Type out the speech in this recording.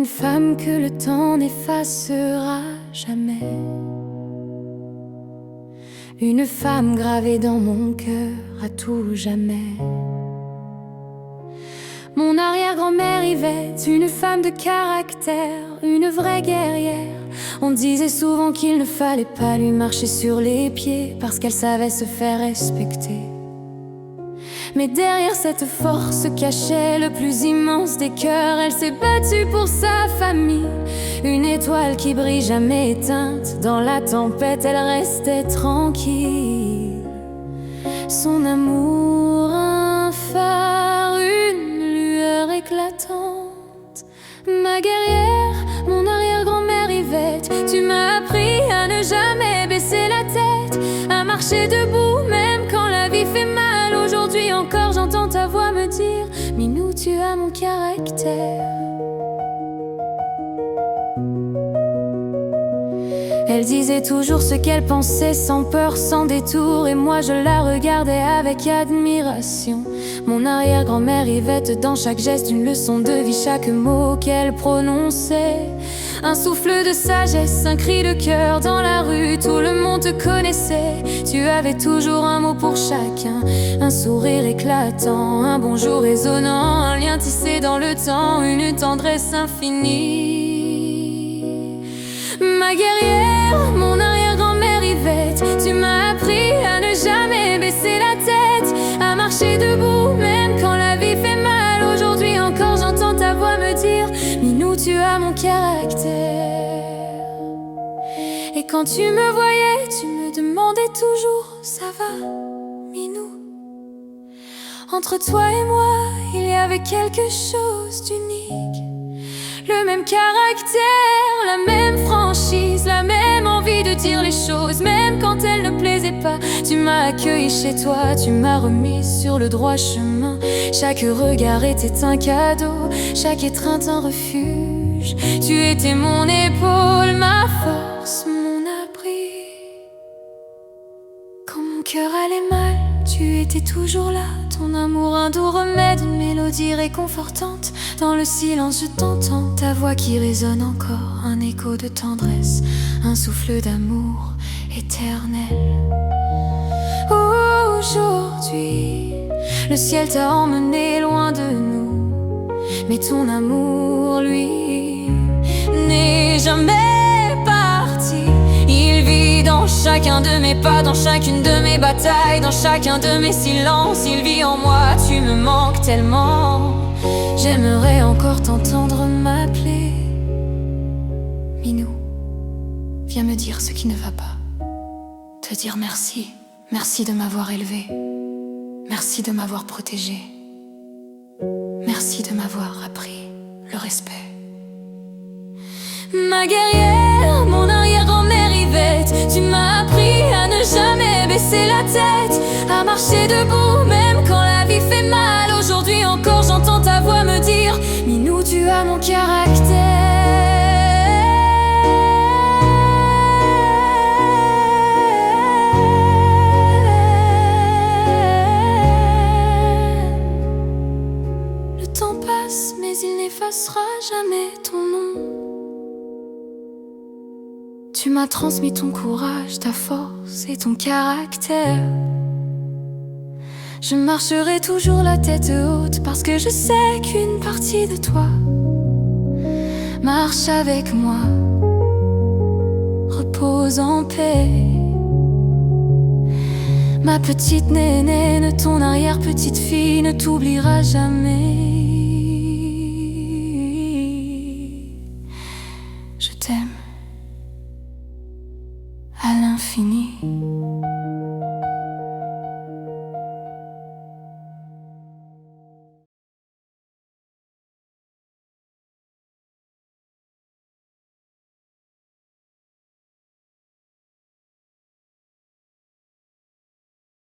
une femme que le temps n'effacera jamais. Une femme gravée dans mon cœur à tout jamais. Mon arrière-grand-mère Yvette, une femme de caractère, une vraie guerrière. On disait souvent qu'il ne fallait pas lui marcher sur les pieds parce qu'elle savait se faire respecter. Mais derrière cette force se cachait le plus immense des cœurs. Elle s'est battue pour sa famille, une étoile qui brille jamais éteinte. Dans la tempête, elle restait tranquille. Son amour, un phare, une lueur éclatante. Ma guerrière, mon arrière-grand-mère Yvette, tu m'as appris à ne jamais baisser la tête, à marcher debout même quand la vie fait mal. Aujourd'hui encore j'entends ta voix me dire: Minou, tu as mon caractère. Elle disait toujours ce qu'elle pensait, sans peur, sans détour, et moi je la regardais avec admiration. Mon arrière-grand-mère Yvette, dans chaque geste une leçon de vie, chaque mot qu'elle prononçait un souffle de sagesse, un cri de cœur. Dans la rue, tout le monde te connaissait. Tu avais toujours un mot pour chacun, un sourire éclatant, un bonjour résonnant, un lien tissé dans le temps, une tendresse infinie. Ma guerrière, mon arrière-grand-mère Yvette, tu m'as appris à ne jamais baisser la tête, à marcher debout même quand la vie fait mal. Aujourd'hui encore j'entends ta voix me dire: Minou, tu as mon caractère. Et quand tu me voyais, tu me demandais toujours: ça va, Minou? Entre toi et moi, il y avait quelque chose d'unique. Le même caractère, la même franchise, la même envie de dire les choses, même quand elles ne plaisaient pas. Tu m'as accueilli chez toi, tu m'as remis sur le droit chemin. Chaque regard était un cadeau, chaque étreinte un refuge. Tu étais mon épaule, ma force, mon abri. Quand mon cœur allait mal, tu étais toujours là. Ton amour, un doux remède, une mélodie réconfortante. Dans le silence je t'entends, ta voix qui résonne encore, un écho de tendresse, un souffle d'amour éternel. Aujourd'hui, le ciel t'a emmené loin de nous, mais ton amour, lui, n'est jamais parti. Il vit dans chacun de mes pas, dans chacune de mes batailles, dans chacun de mes silences. Il vit en moi, tu me manques tellement. J'aimerais encore t'entendre m'appeler. Minou, viens me dire ce qui ne va pas. Te dire merci, merci de m'avoir élevé. Merci de m'avoir protégé. Merci de m'avoir appris le respect. Ma guerrière, mon arrière-grand-mère Yvette, tu m'as appris à ne jamais baisser la tête, à marcher debout même quand la vie fait mal. Aujourd'hui encore j'entends ta voix me dire: Minou, tu as mon caractère. Le temps passe mais il n'effacera jamais ton nom. Tu m'as transmis ton courage, ta force et ton caractère. Je marcherai toujours la tête haute parce que je sais qu'une partie de toi marche avec moi. Repose en paix, ma petite nénène, ton arrière-petite fille ne t'oubliera jamais.